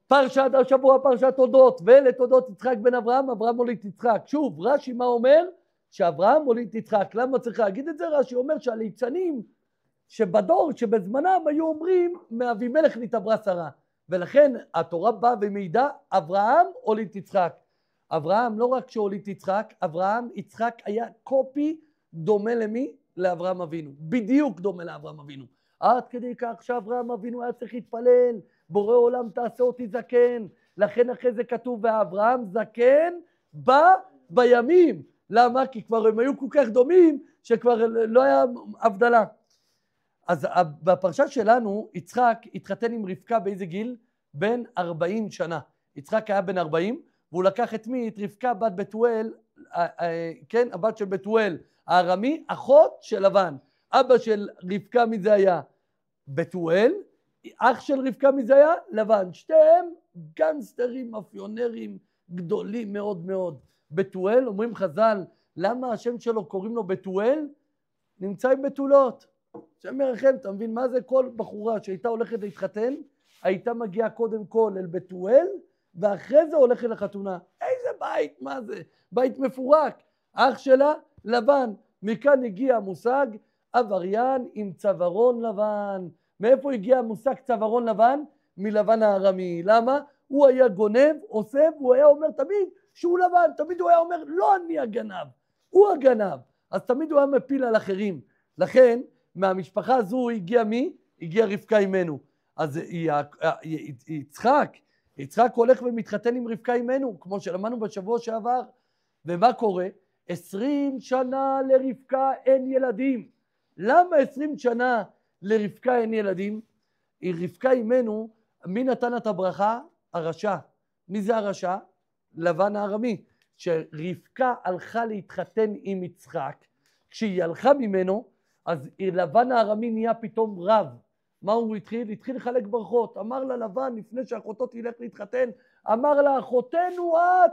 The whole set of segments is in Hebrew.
פרשת השבוע, פרשת תולדות, ולתולדות יצחק בן אברהם, אברהם הוליד יצחק. שוב, רש"י מה אומר? שאברהם הוליד יצחק. למה צריך להגיד את זה? רש"י אומר שהליצנים שבדור, שבזמנם היו אומרים, מאבימלך נתעברה שרה. ולכן התורה באה ומעידה, אברהם הוליד יצחק. אברהם לא רק שהוליד יצחק, יצחק היה קופי דומה למי? לאברהם אבינו. בדיוק דומה לאברהם אבינו. עד כדי כך שאברהם אבינו היה צריך להתפלל, בורא עולם תעשה אותי זקן. לכן אחרי זה כתוב, ואברהם זקן בא בימים. למה? כי כבר הם היו כל כך דומים, שכבר לא היה הבדלה. אז בפרשה שלנו, יצחק התחתן עם רבקה באיזה גיל? בן 40 שנה. יצחק היה בן 40, והוא לקח את מי? את רבקה בת בתואל, כן, הבת של בתואל, הארמי, אחות של לבן. אבא של רבקה מי זה היה? בתואל, אח של רבקה מי זה היה? לבן. שתיהם גנגסטרים, מאפיונרים גדולים מאוד מאוד. בתואל, אומרים חז"ל, למה השם שלו קוראים לו בתואל? נמצא עם בתולות. השם מרחם, אתה מבין מה זה? כל בחורה שהייתה הולכת להתחתן, הייתה מגיעה קודם כל אל בתואל, ואחרי זה הולכת לחתונה. איזה בית, מה זה? בית מפורק. אח שלה, לבן. מכאן הגיע המושג, עבריין עם צווארון לבן. מאיפה הגיע המושג צווארון לבן? מלבן הארמי. למה? הוא היה גונב, אוסף, הוא היה אומר תמיד שהוא לבן. תמיד הוא היה אומר, לא אני הגנב, הוא הגנב. אז תמיד הוא היה מפיל על אחרים. לכן, מהמשפחה הזו הגיע מי? הגיע רבקה אימנו. אז יצחק הולך ומתחתן עם רבקה אימנו, כמו שלמדנו בשבוע שעבר. ומה קורה? 20 שנה לרבקה אין ילדים. למה 20 שנה לרבקה אין ילדים? רבקה אימנו, מי נתן את הברכה? הרשע. מי זה הרשע? לבן הארמי. שרבקה הלכה להתחתן עם יצחק, כשהיא הלכה ממנו, אז לבן הארמי נהיה פתאום רב. מה הוא התחיל? התחיל לחלק ברכות. אמר לה לבן, לפני שאחותו תלך להתחתן, אמר לה, אחותנו את,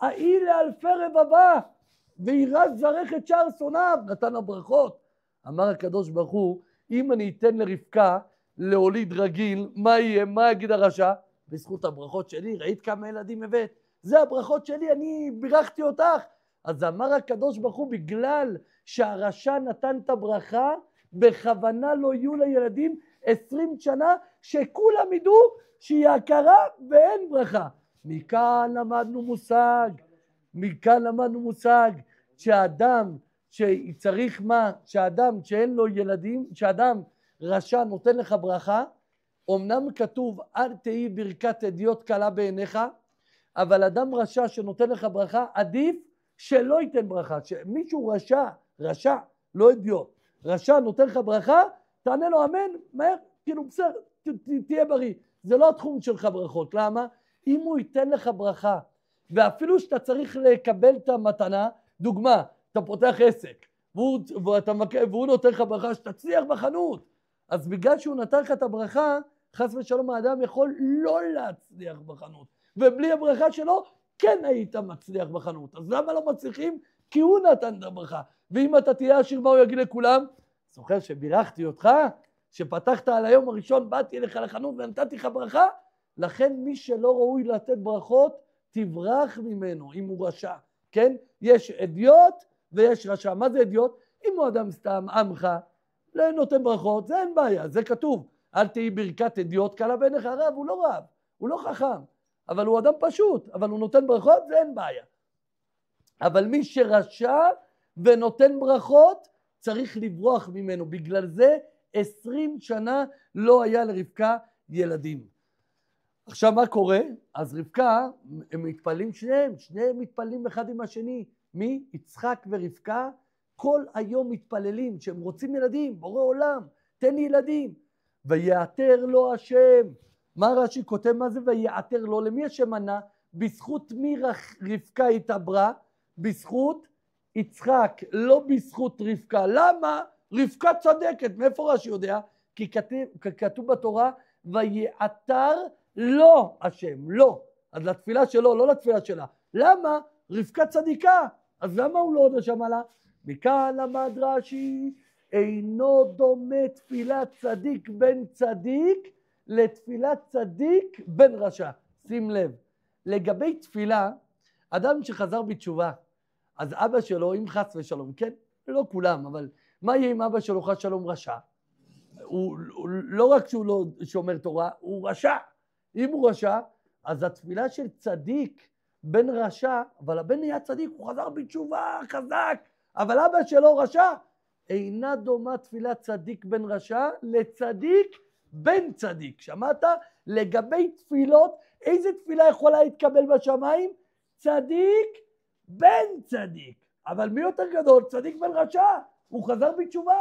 האי לאלפי רבבה, וירש זרח את שער שונאיו, נתן לה ברכות. אמר הקדוש ברוך הוא, אם אני אתן לרבקה להוליד רגיל, מה יהיה? מה יגיד הרשע? בזכות הברכות שלי, ראית כמה ילדים הבאת? זה הברכות שלי, אני בירכתי אותך. אז אמר הקדוש ברוך הוא, בגלל שהרשע נתן את הברכה, בכוונה לא יהיו לילדים 20 שנה, שכולם ידעו שהיא הכרה ואין ברכה. מכאן למדנו מושג, שהאדם שצריך מה? שהאדם שאין לו ילדים, שהאדם רשע נותן לך ברכה, אמנם כתוב אל תהי ברכת אדיוט קלה בעיניך, אבל אדם רשע שנותן לך ברכה, עדיף שלא ייתן ברכה. שמישהו רשע, לא אדיוט, רשע נותן לך ברכה, תענה לו אמן, מהר, כאילו בסדר, תהיה בריא. זה לא התחום שלך ברכות. למה? אם הוא ייתן לך ברכה, ואפילו שאתה צריך לקבל את המתנה, דוגמה, אתה פותח עסק, והוא נותן לך ברכה שתצליח בחנות, אז בגלל שהוא נתן לך את הברכה, חס ושלום האדם יכול לא להצליח בחנות, ובלי הברכה שלו כן היית מצליח בחנות. אז למה לא מצליחים? כי הוא נתן את הברכה. ואם אתה תהיה עשיר, מה הוא יגיד לכולם? זוכר שבירכתי אותך, שפתחת על היום הראשון, באתי אליך לחנות ונתתי לך ברכה? לכן מי שלא ראוי לתת ברכות, תברח ממנו אם הוא רשע. כן? יש אדיוט ויש רשע. מה זה אדיוט? אם הוא אדם סתם עמך, לא נותן ברכות, זה אין בעיה, זה כתוב. אל תהי ברכת אדיוט קלה בעיניך. רב, הוא לא רב, הוא לא חכם, אבל הוא אדם פשוט, אבל הוא נותן ברכות, זה אין בעיה. אבל מי שרשע ונותן ברכות, צריך לברוח ממנו. בגלל זה 20 שנה לא היה לרבקה ילדים. עכשיו מה קורה? אז רבקה, הם מתפללים שניהם מתפללים אחד עם השני. מי? יצחק ורבקה כל היום מתפללים שהם רוצים ילדים, בורא עולם, תן לי ילדים. ויעתר לו השם. מה רש"י כותב מה זה ויעתר לו? למי השם ענה? בזכות מי רבקה התעברה? בזכות יצחק, לא בזכות רבקה. למה? רבקה צדקת. מאיפה רש"י יודע? כי כתוב בתורה ויעתר לו השם, לא. אז לתפילה שלו, לא לתפילה שלה. למה? רבקה צדיקה. אז למה הוא לא עונה שם עלה? מכאן למד רש"י אינו דומה תפילת צדיק בן צדיק לתפילת צדיק בן רשע. שים לב, לגבי תפילה, אדם שחזר בתשובה, אז אבא שלו, אם חס ושלום, כן? לא כולם, אבל מה יהיה אם אבא שלו חס שלום רשע? הוא לא רק שהוא לא שומר תורה, הוא רשע. אם הוא רשע, אז התפילה של צדיק בן רשע, אבל הבן נהיה צדיק, הוא חזר בתשובה חזק, אבל אבא שלו רשע, אינה דומה תפילת צדיק בן רשע לצדיק בן צדיק. שמעת? לגבי תפילות, איזה תפילה יכולה להתקבל בשמיים? צדיק בן צדיק. אבל מי יותר גדול? צדיק בן רשע. הוא חזר בתשובה.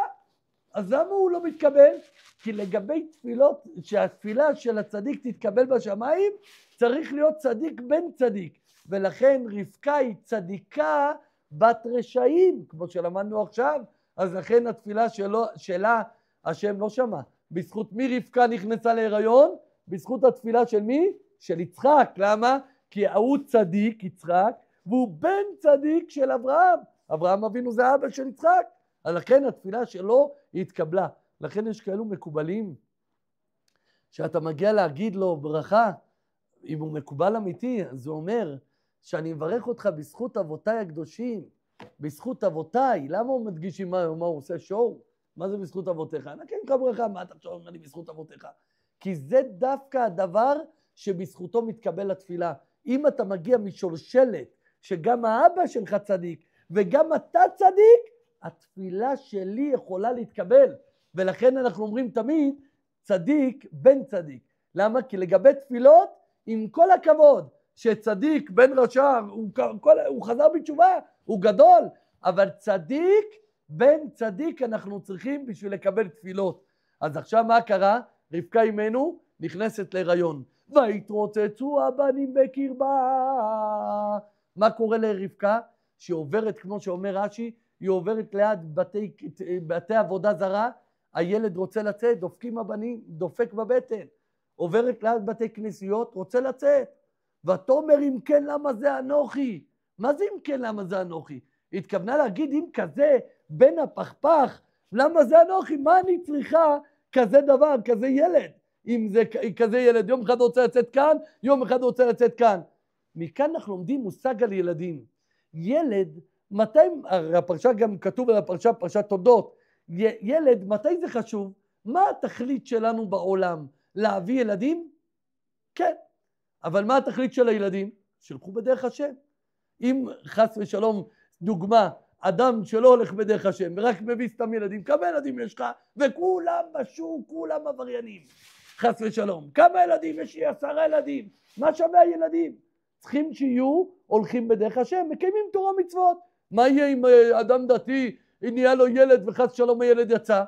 אז למה הוא לא מתקבל? כי לגבי תפילות, שהתפילה של הצדיק תתקבל בשמיים, צריך להיות צדיק בן צדיק. ולכן רבקה היא צדיקה בת רשעים, כמו שלמדנו עכשיו, אז לכן התפילה שלה השם לא שמע. בזכות מי רבקה נכנסה להיריון? בזכות התפילה של מי? של יצחק. למה? כי הוא צדיק, יצחק, והוא בן צדיק של אברהם. אברהם אבינו זה אבא של יצחק. אז לכן התפילה שלו התקבלה. לכן יש כאלו מקובלים, שאתה מגיע להגיד לו ברכה, אם הוא מקובל אמיתי, אז הוא אומר, שאני מברך אותך בזכות אבותיי הקדושים, בזכות אבותיי. למה הוא מדגיש מה הוא עושה שואו? מה זה בזכות אבותיך? נקן לך ברכה, מה אתה שואל לי בזכות אבותיך? כי זה דווקא הדבר שבזכותו מתקבל התפילה. אם אתה מגיע משולשלת, שגם האבא שלך צדיק, וגם אתה צדיק, התפילה שלי יכולה להתקבל. ולכן אנחנו אומרים תמיד, צדיק בן צדיק. למה? כי לגבי תפילות, עם כל הכבוד, שצדיק בן רשע, הוא חזר בתשובה, הוא גדול, אבל צדיק בן צדיק אנחנו צריכים בשביל לקבל תפילות. אז עכשיו מה קרה? רבקה אימנו נכנסת להיריון. ויתרוצצו הבנים בקרבה. מה קורה לרבקה? שהיא עוברת, כמו שאומר רש"י, היא עוברת ליד בתי עבודה זרה, הילד רוצה לצאת, דופקים הבנים, דופק בבטן. עוברת ליד בתי כנסיות, רוצה לצאת. ותאמר אם כן למה זה אנוכי? מה זה אם כן למה זה אנוכי? התכוונה להגיד אם כזה בן הפכפך, למה זה אנוכי? מה אני צריכה כזה דבר, כזה ילד? אם זה כזה ילד, יום אחד רוצה לצאת כאן, יום אחד רוצה לצאת כאן. מכאן אנחנו לומדים מושג על ילדים. ילד, מתי, הפרשה גם כתוב על הפרשה, פרשת תודות, ילד, מתי זה חשוב? מה התכלית שלנו בעולם? להביא ילדים? כן. אבל מה התכלית של הילדים? שילכו בדרך השם. אם חס ושלום, דוגמה, אדם שלא הולך בדרך השם, ורק מביא סתם ילדים, כמה ילדים יש לך? וכולם בשוק, כולם עבריינים. חס ושלום. כמה ילדים? יש לי 10 ילדים. מה שווה הילדים? צריכים שיהיו הולכים בדרך השם, מקיימים תורה מצוות. מה יהיה אם אדם דתי, נהיה לו ילד וחס שלום הילד יצא?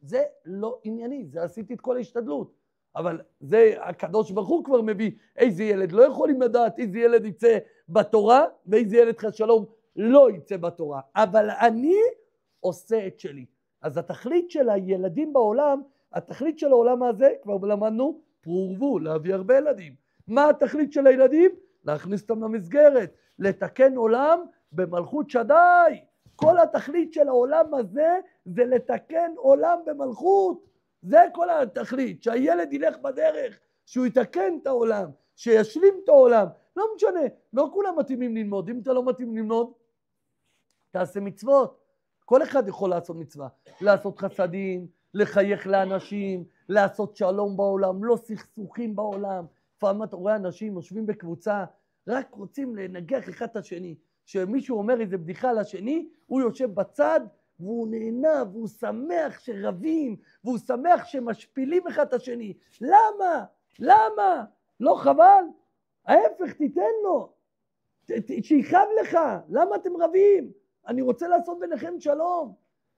זה לא ענייני, זה עשיתי את כל ההשתדלות. אבל זה הקדוש ברוך הוא כבר מביא איזה ילד. לא יכולים לדעת איזה ילד יצא בתורה ואיזה ילד חס שלום לא יצא בתורה. אבל אני עושה את שלי. אז התכלית של הילדים בעולם, התכלית של העולם הזה, כבר למדנו, פרו, להביא הרבה ילדים. מה התכלית של הילדים? להכניס אותם למסגרת, לתקן עולם במלכות שדי. כל התכלית של העולם הזה זה לתקן עולם במלכות. זה כל התכלית, שהילד ילך בדרך, שהוא יתקן את העולם, שישלים את העולם. לא משנה, לא כולם מתאימים ללמוד. אם אתה לא מתאים ללמוד, תעשה מצוות. כל אחד יכול לעשות מצווה. לעשות חסדים, לחייך לאנשים, לעשות שלום בעולם, לא סכסוכים בעולם. פעם אתה רואה אנשים יושבים בקבוצה, רק רוצים לנגח אחד את השני. שמישהו אומר איזה בדיחה לשני, הוא יושב בצד, והוא נהנה, והוא שמח שרבים, והוא שמח שמשפילים אחד את השני. למה? למה? לא חבל? ההפך, תיתן לו. שיחב לך. למה אתם רבים? אני רוצה לעשות ביניכם שלום.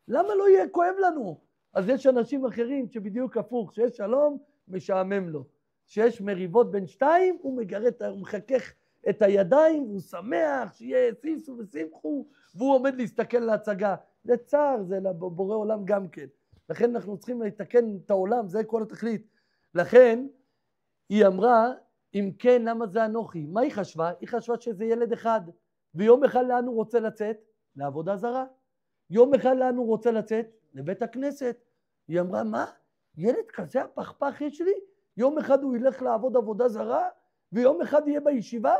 למה לא יהיה כואב לנו? אז יש אנשים אחרים שבדיוק הפוך, שיש שלום, משעמם לו. שיש מריבות בין שתיים, הוא מגרד, הוא מחכך את הידיים, והוא שמח שיהיה סיסו ושמחו, והוא עומד להסתכל להצגה. זה צער, זה לבורא עולם גם כן. לכן אנחנו צריכים לתקן את העולם, זה כל התכלית. לכן היא אמרה, אם כן, למה זה אנוכי? מה היא חשבה? היא חשבה שזה ילד אחד. ויום אחד לאן הוא רוצה לצאת? לעבודה זרה. יום אחד לאן הוא רוצה לצאת? לבית הכנסת. היא אמרה, מה? ילד כזה הפכפך יש לי? יום אחד הוא ילך לעבוד עבודה זרה, ויום אחד יהיה בישיבה?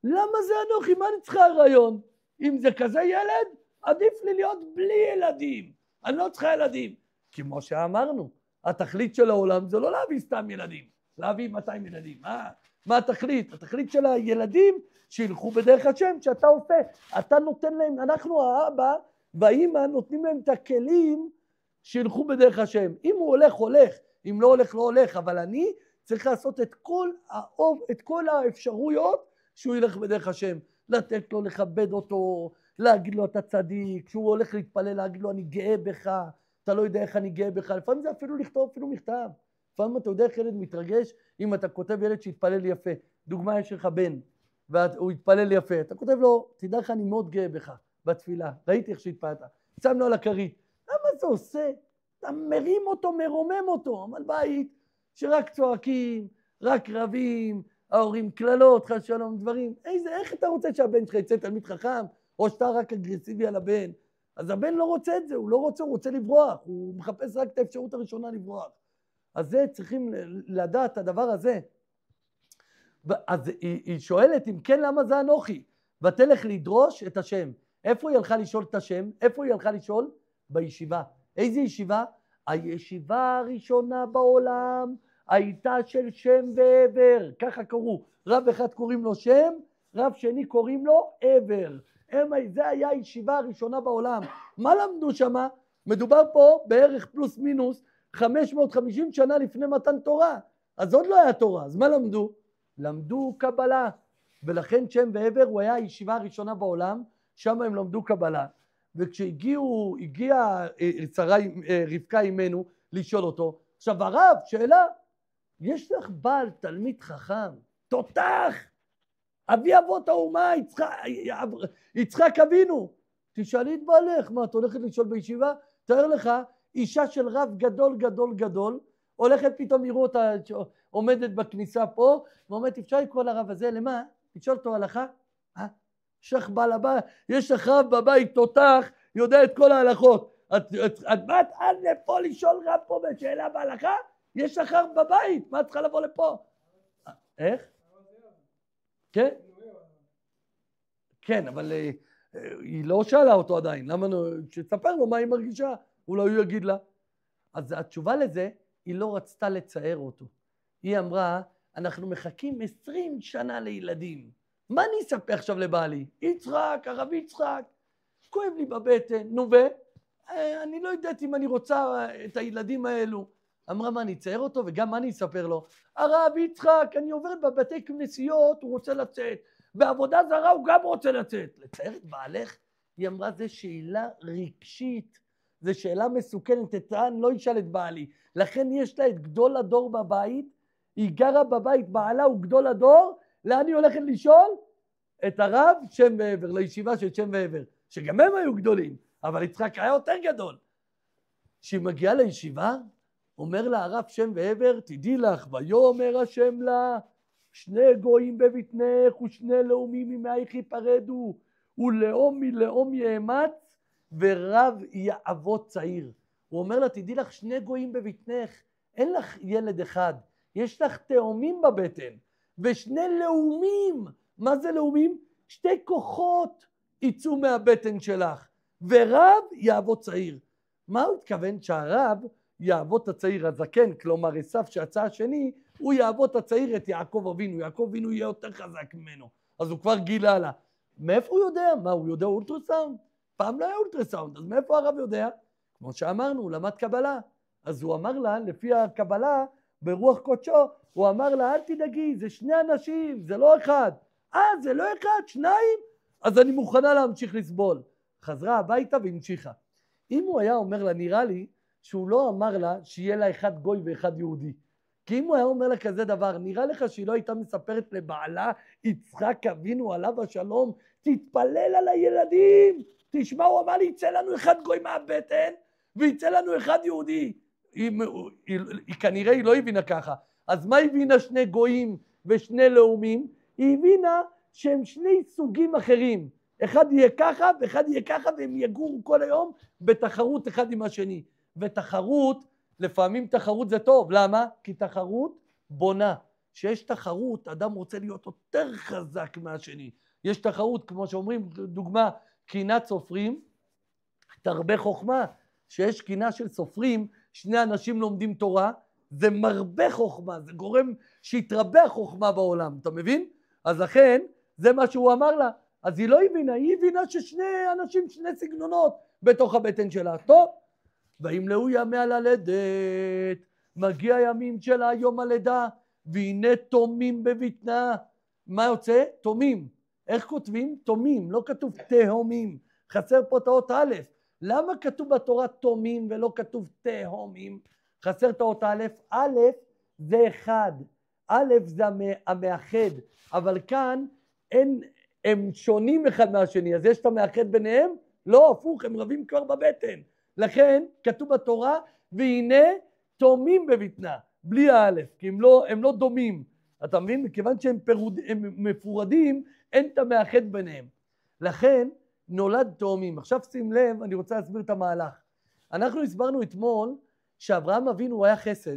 למה זה אנוכי? מה אני צריכה הרעיון? אם זה כזה ילד, עדיף לי להיות בלי ילדים. אני לא צריכה ילדים. כמו שאמרנו, התכלית של העולם זה לא להביא סתם ילדים, להביא 200 ילדים. מה התכלית? התכלית של הילדים שילכו בדרך השם, שאתה עושה. אתה נותן להם, אנחנו האבא והאמא נותנים להם את הכלים שילכו בדרך השם. אם הוא הולך, הולך. אם לא הולך, לא הולך. אבל אני צריך לעשות את כל האפשרויות שהוא ילך בדרך השם. לתת לו, לכבד אותו, להגיד לו אתה צדיק. כשהוא הולך להתפלל, להגיד לו אני גאה בך. אתה לא יודע איך אני גאה בך. לפעמים זה אפילו לכתוב, אפילו מכתב. לפעמים אתה יודע איך ילד מתרגש אם אתה כותב ילד שהתפלל יפה. דוגמה, יש לך בן והוא התפלל יפה. אתה כותב לו, תדע לך אני מאוד גאה בך בתפילה. ראיתי איך שהתפללת. שם לו על הכרית. למה זה עושה? אתה מרים אותו, מרומם אותו. אבל בית שרק צועקים, רק רבים, ההורים קללות, חס שלום, דברים. איך אתה רוצה שהבן שלך יצא תלמיד חכם? או שאתה רק אגרסיבי על הבן? אז הבן לא רוצה את זה, הוא לא רוצה, הוא רוצה לברוח. הוא מחפש רק את האפשרות הראשונה לברוח. אז זה צריכים לדעת את הדבר הזה. אז היא שואלת, אם כן, למה זה אנוכי? ותלך לדרוש את השם. איפה היא הלכה לשאול את השם? איפה היא הלכה לשאול? בישיבה. איזה ישיבה? הישיבה הראשונה בעולם הייתה של שם ועבר. ככה קראו. רב אחד קוראים לו שם, רב שני קוראים לו עבר. זה היה הישיבה הראשונה בעולם. מה למדו שמה? מדובר פה בערך פלוס מינוס 550 שנה לפני מתן תורה. אז עוד לא היה תורה. אז מה למדו? למדו קבלה. ולכן שם ועבר הוא היה הישיבה הראשונה בעולם. שם הם למדו קבלה. וכשהגיעה רבקה אימנו לשאול אותו, עכשיו הרב, שאלה, יש לך בעל תלמיד חכם, תותח, אבי אבות האומה, יצחק אבינו, תשאלי את בעלך, מה, את הולכת לשאול בישיבה? תאר לך, אישה של רב גדול גדול גדול, הולכת פתאום יראו אותה עומדת בכניסה פה, ואומרת, אפשר לקרוא לרב הזה, למה? תשאל אותו הלכה? יש לך רב בבית תותח, יודע את כל ההלכות. את באת עד לפה לשאול רב פה בשאלה בהלכה? יש לך רב בבית, מה צריכה לבוא לפה? איך? כן? כן, אבל היא לא שאלה אותו עדיין. למה? שתספר לו מה היא מרגישה, אולי הוא יגיד לה. אז התשובה לזה, היא לא רצתה לצער אותו. היא אמרה, אנחנו מחכים 20 שנה לילדים. מה אני אספר עכשיו לבעלי? יצחק, הרב יצחק, כואב לי בבטן, נו אני לא יודעת אם אני רוצה את הילדים האלו. אמרה, מה, אני אצייר אותו? וגם מה אני אספר לו? הרב יצחק, אני עוברת בבתי כנסיות, הוא רוצה לצאת. בעבודה זרה הוא גם רוצה לצאת. לצייר את בעלך? היא אמרה, זה שאלה רגשית. זה שאלה מסוכנת. אני לא אשאל את בעלי. לכן יש לה את גדול הדור בבית. היא גרה בבית, בעלה הוא גדול הדור. לאן היא הולכת לשאול? את הרב שם ועבר, לישיבה של שם ועבר. שגם הם היו גדולים. אבל יצחק היה יותר גדול. כשהיא מגיעה לישיבה, אומר לה הרב שם ועבר, תדעי לך, ויאמר השם לה, שני גויים בבטנך ושני לאומים ממאיך ייפרדו, ולאום מלאום יאמץ, ורב יאבות צעיר. הוא אומר לה, תדעי לך, שני גויים בבטנך, אין לך ילד אחד, יש לך תאומים בבטן, ושני לאומים. מה זה לאומים? שתי כוחות יצאו מהבטן שלך, ורב יאבות צעיר. מה הוא התכוון? שהרב יאבות הצעיר הזקן, כלומר עשיו שיצא השני, הוא יאבות הצעיר את יעקב אבינו. יעקב אבינו יהיה יותר חזק ממנו. אז הוא כבר גילה לה. מאיפה הוא יודע? מה, הוא יודע אולטרסאונד? פעם לא היה אולטרסאונד, אז מאיפה הרב יודע? כמו שאמרנו, הוא למד קבלה. אז הוא אמר לה, לפי הקבלה, ברוח קודשו, הוא אמר לה, אל תדאגי, זה שני אנשים, זה לא אחד. זה לא אחד, שניים? אז אני מוכנה להמשיך לסבול. חזרה הביתה והמשיכה. אם הוא היה אומר לה, נראה לי שהוא לא אמר לה שיהיה לה אחד גוי ואחד יהודי. כי אם הוא היה אומר לה כזה דבר, נראה לך שהיא לא הייתה מספרת לבעלה, יצחק אבינו עליו השלום, תתפלל על הילדים. תשמע, הוא אמר לי, יצא לנו אחד גוי מהבטן, ויצא לנו אחד יהודי. כנראה היא לא הבינה ככה. אז מה הבינה שני גויים ושני לאומים? היא הבינה שהם שני סוגים אחרים. אחד יהיה ככה ואחד יהיה ככה, והם יגורו כל היום בתחרות אחד עם השני. ותחרות, לפעמים תחרות זה טוב. למה? כי תחרות בונה. כשיש תחרות, אדם רוצה להיות יותר חזק מהשני. יש תחרות, כמו שאומרים, דוגמה, קינת סופרים, תרבה חוכמה. שיש קינה של סופרים, שני אנשים לומדים תורה, זה מרבה חוכמה, זה גורם שיתרבה החוכמה בעולם, אתה מבין? אז לכן, זה מה שהוא אמר לה. אז היא לא הבינה, היא הבינה ששני אנשים, שני סגנונות בתוך הבטן שלה. טוב, וימלאו ימי הלדת, מגיע ימים שלה יום הלידה, והנה תומים בבטנה. מה יוצא? תומים. איך כותבים? תומים, לא כתוב תהומים. חסר פה את האות א'. למה כתוב בתורה תומים ולא כתוב תהומים? חסר את האות א', א' זה אחד, א' זה המאחד, אבל כאן הם שונים אחד מהשני, אז יש את המאחד ביניהם? לא, הפוך, הם רבים כבר בבטן. לכן כתוב בתורה, והנה תומים בבטנה, בלי האלף, כי הם לא דומים. אתה מבין? מכיוון שהם מפורדים, אין את המאחד ביניהם. לכן נולד תאומים. עכשיו שים לב, אני רוצה להסביר את המהלך. אנחנו הסברנו אתמול שאברהם אבינו הוא היה חסד.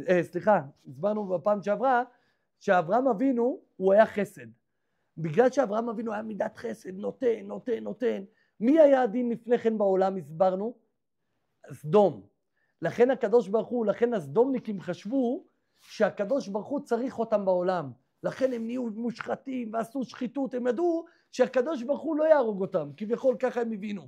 הסברנו בפעם שעברה שאברהם אבינו הוא היה חסד. בגלל שאברהם אבינו היה מידת חסד, נותן. מי היה הדין לפני כן בעולם, הסברנו? סדום. לכן הקדוש ברוך הוא, לכן הסדומניקים חשבו שהקדוש ברוך הוא צריך אותם בעולם. לכן הם נהיו מושחתים ועשו שחיתות, הם ידעו שהקדוש ברוך הוא לא יהרוג אותם, כביכול ככה הם הבינו.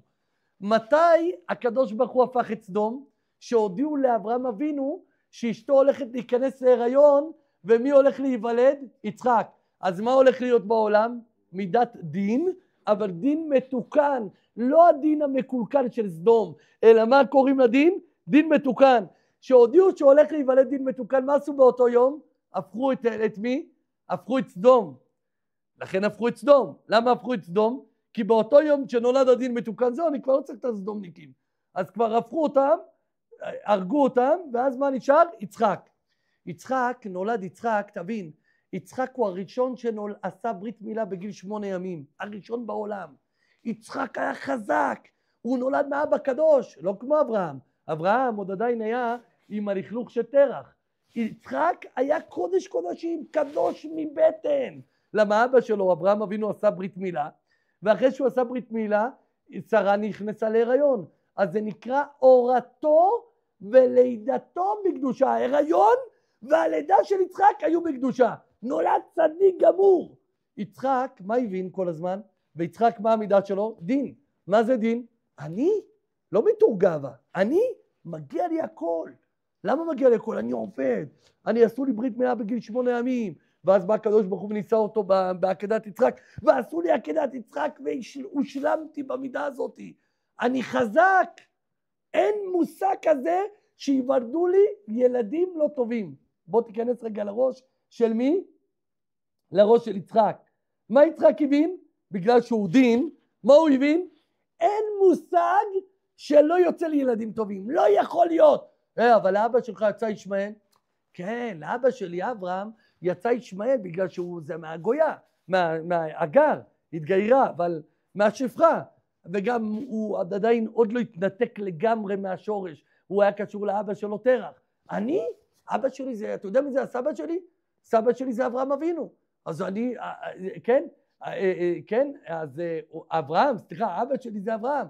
מתי הקדוש ברוך הוא הפך את סדום? שהודיעו לאברהם אבינו שאשתו הולכת להיכנס להיריון, ומי הולך להיוולד? יצחק. אז מה הולך להיות בעולם? מידת דין, אבל דין מתוקן, לא הדין המקולקל של סדום, אלא מה קוראים לדין? דין מתוקן. שהודיעו שהולך להיוולד דין מתוקן, מה עשו באותו יום? הפכו את מי? הפכו את סדום. לכן הפכו את סדום. למה הפכו את סדום? כי באותו יום שנולד הדין מתוקן, זהו, אני כבר לא צריך את הסדומניקים. אז כבר הפכו אותם, הרגו אותם, ואז מה נשאר? יצחק, נולד יצחק, תבין, יצחק הוא הראשון שעשה ברית מילה בגיל 8 ימים, הראשון בעולם. יצחק היה חזק, הוא נולד מאבא קדוש, לא כמו אברהם. אברהם עוד עדיין היה עם הלכלוך של תרח. יצחק היה קודש קודשים, קדוש מבטן. למה אבא שלו, אברהם אבינו, עשה ברית מילה, ואחרי שהוא עשה ברית מילה, שרה נכנסה להיריון. אז זה נקרא הורתו ולידתו בקדושה. ההיריון והלידה של יצחק היו בקדושה. נולד צדיק גמור. יצחק, מה הבין כל הזמן? ויצחק, מה המידה שלו? דין. מה זה דין? אני לא מתור גאווה. אני, מגיע לי הכל. למה מגיע לי הכל? אני עובד. אני עשו לי ברית מילה בגיל 8 ימים. ואז בא הקדוש ברוך הוא וניסה אותו בעקדת יצחק. ועשו לי עקדת יצחק והושלמתי במידה הזאת. אני חזק. אין מושג כזה שיוולדו לי ילדים לא טובים. בוא תיכנס רגע לראש של מי? לראש של יצחק. מה יצחק הבין? בגלל שהוא דין. מה הוא הבין? אין מושג שלא יוצא לי ילדים טובים. לא יכול להיות. אבל לאבא שלך יצא ישמעאל? כן, לאבא שלי אברהם יצא ישמעאל בגלל שהוא זה מהגויה, מהאגר, התגיירה, אבל מהשפחה. וגם הוא עדיין עוד לא התנתק לגמרי מהשורש. הוא היה קשור לאבא שלו תרח. אני, אבא שלי זה, אתה יודע מי זה הסבא שלי? סבא שלי זה אברהם אבינו. אז אני, כן, אז אברהם, סליחה, אבא שלי זה אברהם.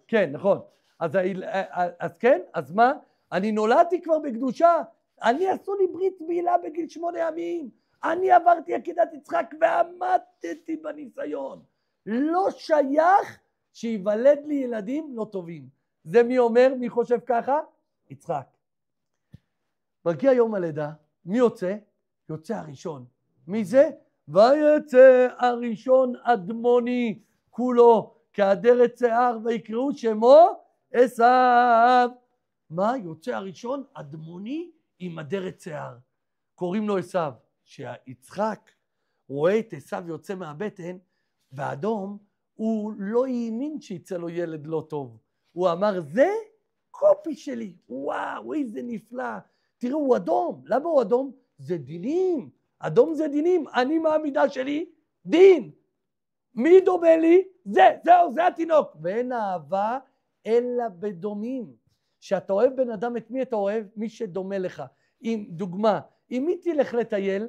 כן, נכון. אז כן, אז מה? אני נולדתי כבר בקדושה. אני עשו לי ברית מילה בגיל 8 ימים. אני עברתי עקדת יצחק ועמדתי בניסיון. לא שייך שיוולד לי ילדים לא טובים. זה מי אומר? מי חושב ככה? יצחק. מגיע יום הלידה, מי יוצא? יוצא הראשון. מי זה? ויצא הראשון אדמוני כולו כעדרת שיער ויקראו שמו עשיו. מה? יוצא הראשון אדמוני עם עדרת שיער. קוראים לו עשיו. שיצחק רואה את עשיו יוצא מהבטן, ואדום הוא לא האמין שיצא לו ילד לא טוב. הוא אמר, זה קופי שלי. וואו, איזה נפלא. תראו, הוא אדום. למה הוא אדום? זה דינים. אדום זה דינים. אני מהמידה שלי, דין. מי דומה לי? זהו, זה התינוק. ואין אהבה אלא בדומים. שאתה אוהב בן אדם, את מי אתה אוהב? מי שדומה לך. דוגמה, אם מי תלך לטייל,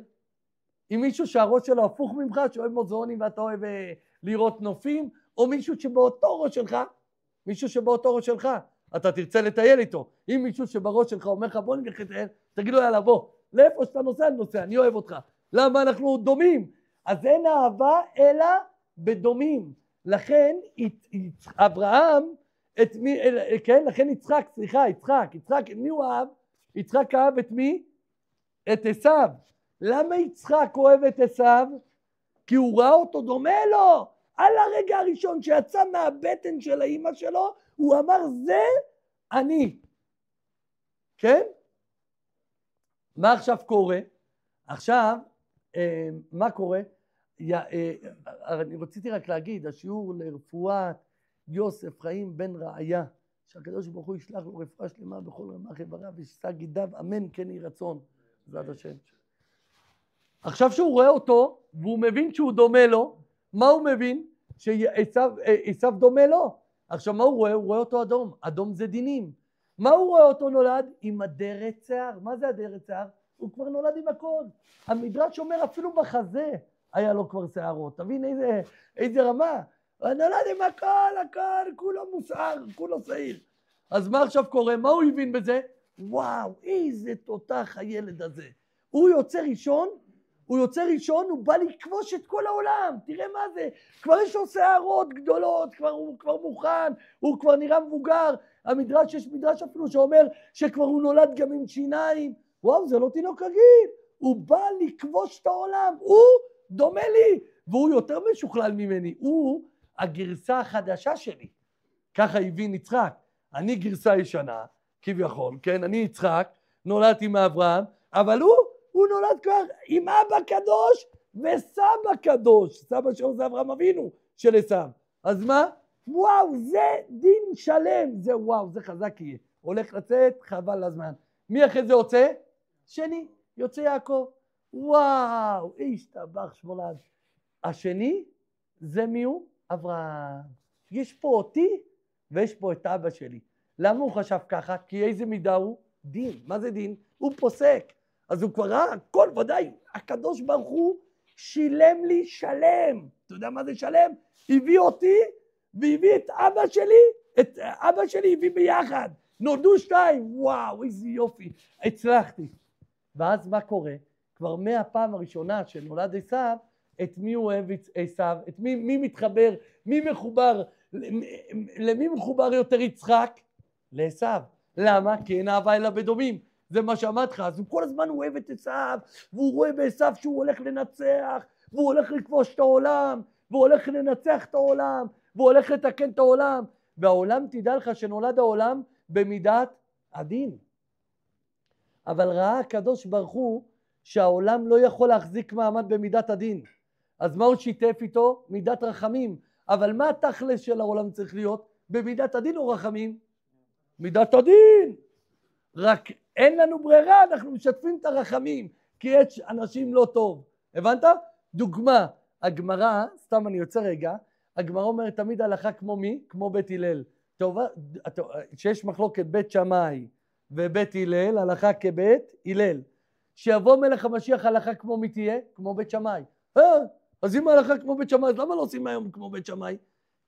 עם מישהו שהראש שלו הפוך ממך, שאוהב מוזיאונים ואתה אוהב לראות נופים, או מישהו שבאותו ראש שלך, אתה תרצה לטייל איתו. אם מישהו שבראש שלך אומר לך בוא נלך לטייל, תגיד לו יאללה בוא, לאיפה שאתה נוסע אני נוסע, אני אוהב אותך. למה אנחנו דומים? אז אין אהבה אלא בדומים. לכן אברהם, לכן יצחק, את מי הוא אהב? יצחק אהב את מי? את עשיו. למה יצחק אוהב את עשיו? כי הוא ראה אותו דומה לו. על הרגע הראשון שיצא מהבטן של האמא שלו, הוא אמר זה אני. כן? מה עכשיו קורה? עכשיו, מה קורה? אני רציתי רק להגיד, השיעור לרפואת יוסף חיים בן רעיה, שהקדוש ברוך הוא ישלח לו רפואה שלמה בכל רמ"ח איבריו ושישא גידיו, אמן כן יהי רצון, בעזרת השם. עכשיו שהוא רואה אותו והוא מבין שהוא דומה לו, מה הוא מבין? שעשיו דומה לו. עכשיו מה הוא רואה? הוא רואה אותו אדום, אדום זה דינים. מה הוא רואה אותו נולד? עם אדרת שיער. מה זה אדרת שיער? הוא כבר נולד עם הכל. המדרש אומר אפילו בחזה היה לו כבר שיערות. תבין איזה רמה. הוא נולד עם הכל, כולו מוסער, כולו שעיר. אז מה עכשיו קורה? מה הוא הבין בזה? וואו, איזה תותח הילד הזה. הוא יוצא ראשון, הוא בא לכבוש את כל העולם. תראה מה זה, כבר יש לו שערות גדולות, הוא כבר מוכן, הוא כבר נראה מבוגר. יש מדרש אפילו שאומר שכבר הוא נולד גם עם שיניים. וואו, זה לא תינוק רגיל. הוא בא לכבוש את העולם, הוא דומה לי, והוא יותר משוכלל ממני. הוא הגרסה החדשה שלי. ככה הבין יצחק. אני גרסה ישנה, כביכול, כן? אני יצחק, נולדתי מאברהם, אבל הוא נולד כבר עם אבא קדוש וסבא קדוש. סבא שלו זה אברהם אבינו של עשיו. אז מה? וואו, זה דין שלם. זה וואו, זה חזק יהיה. הולך לצאת, חבל לזמן. מי אחרי זה יוצא? שני, יוצא יעקב. וואו, השתבח שמו לעד. השני, זה מי הוא? אברהם. יש פה אותי ויש פה את אבא שלי. למה הוא חשב ככה? כי איזה מידה הוא? דין. מה זה דין? הוא פוסק. אז הוא כבר ראה, הכל ודאי, הקדוש ברוך הוא שילם לי שלם. אתה יודע מה זה שלם? הביא אותי והביא את אבא שלי הביא ביחד. נולדו שתיים, וואו, איזה יופי, הצלחתי. ואז מה קורה? כבר מהפעם הראשונה שנולד עשיו, את מי הוא אוהב עשיו? את מי מתחבר? מי מחובר? למי מחובר יותר יצחק? לעשיו. למה? כי אין אהבה אלא בדומים. זה מה שאמרתי לך. אז הוא כל הזמן אוהב את עשיו, והוא רואה בעשיו שהוא הולך לנצח, והוא הולך לכבוש את העולם, והוא הולך לנצח את העולם, והוא הולך לתקן את העולם. והעולם, תדע לך שנולד העולם במידת הדין. אבל ראה הקדוש ברוך הוא שהעולם לא יכול להחזיק מעמד במידת הדין. אז מה הוא שיתף איתו? מידת רחמים. אבל מה התכלס של העולם צריך להיות? במידת הדין או רחמים? מידת הדין. רק אין לנו ברירה, אנחנו משתפים את הרחמים, כי יש אנשים לא טוב. הבנת? דוגמה, הגמרא, סתם אני יוצא רגע, הגמרא אומרת תמיד הלכה כמו מי? כמו בית הלל. שיש מחלוקת בית שמאי ובית הלל, הלכה כבית הלל. שיבוא מלך המשיח הלכה כמו מי תהיה? כמו בית שמאי. אז אם ההלכה כמו בית שמאי, אז למה לא עושים היום כמו בית שמאי?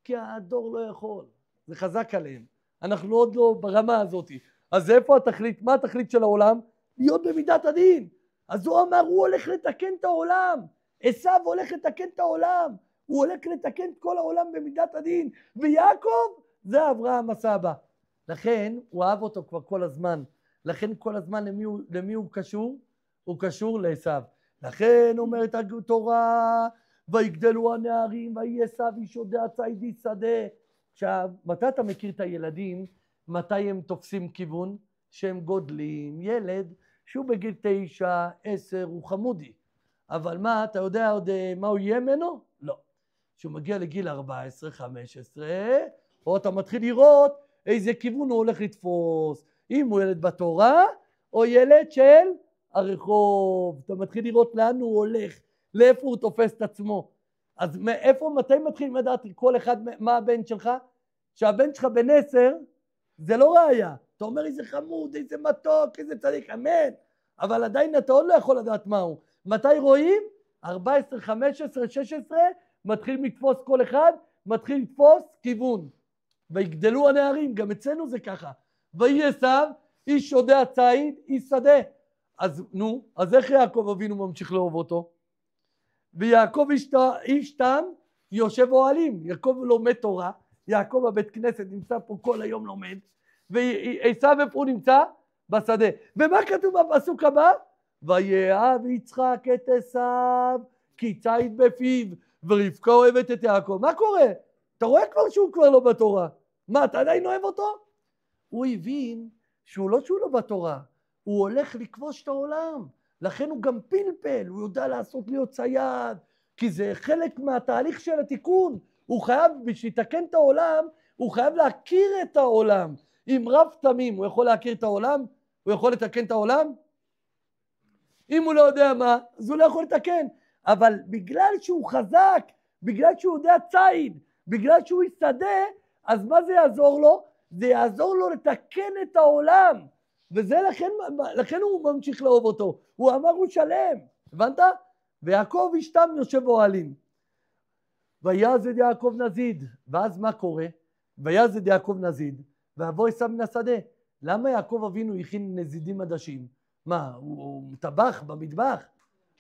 כי הדור לא יכול, זה חזק עליהם. אנחנו עוד לא ברמה הזאת. אז איפה התכלית? מה התכלית של העולם? להיות במידת הדין. אז הוא אמר, הוא הולך לתקן את העולם. עשיו הולך לתקן את העולם. הוא הולך לתקן את כל העולם במידת הדין. ויעקב זה אברהם הסבא. לכן הוא אהב אותו כבר כל הזמן. לכן כל הזמן למי הוא קשור? הוא קשור לעשיו. לכן אומרת התורה, ויגדלו הנערים, ויהי עשיו איש יודע צידי שדה. עכשיו, מתי אתה מכיר את הילדים? מתי הם תופסים כיוון? שהם גודלים. ילד שהוא בגיל 9, 10, הוא חמודי. אבל מה, אתה יודע עוד מה הוא יהיה ממנו? לא. כשהוא מגיע לגיל 14, 15, או אתה מתחיל לראות איזה כיוון הוא הולך לתפוס. אם הוא ילד בתורה, או ילד של הרחוב. אתה מתחיל לראות לאן הוא הולך, לאיפה הוא תופס את עצמו. אז מתי מתחילים לדעת כל אחד מה הבן שלך? שהבן שלך בן 10, זה לא ראיה. אתה אומר איזה חמוד, איזה מתוק, איזה צדיק, אמן. אבל עדיין אתה עוד לא יכול לדעת מהו. מתי רואים? 14, 15, 16, מתחיל לתפוס כל אחד, מתחיל לתפוס כיוון. ויגדלו הנערים, גם אצלנו זה ככה. ויהי עשיו, איש יודע ציד, איש שדה. אז נו, אז איך יעקב אבינו ממשיך לאהוב אותו? ויעקב איש תם יושב אוהלים. יעקב לומד תורה, יעקב בבית כנסת נמצא פה כל היום לומד, ועשיו איפה הוא נמצא? בשדה. ומה כתוב בפסוק הבא? ויאהב יצחק את עשיו כי ציד בפיו, ורבקה אוהבת את יעקב. מה קורה? אתה רואה כבר שהוא כבר לא בתורה. מה, אתה עדיין אוהב אותו? הוא הבין שהוא לא בתורה, הוא הולך לכבוש את העולם. לכן הוא גם פלפל, הוא יודע לעשות להיות צייד, כי זה חלק מהתהליך של התיקון. הוא חייב, בשביל לתקן את העולם, הוא חייב להכיר את העולם. אם רב תמים, הוא יכול להכיר את העולם? הוא יכול לתקן את העולם? אם הוא לא יודע מה, אז הוא לא יכול לתקן. אבל בגלל שהוא חזק, בגלל שהוא יודע ציד, בגלל שהוא יסתדה, אז מה זה יעזור לו? זה יעזור לו לתקן את העולם. וזה לכן הוא ממשיך לאהוב אותו. הוא אמר הוא שלם, הבנת? ויעקב אשתם יושב אוהלים. ויעזד יעקב נזיד. ואז מה קורה? ויעזד יעקב נזיד, ואבוא עשיו מן השדה. למה יעקב אבינו הכין נזידים עדשים? מה, הוא טבח במטבח?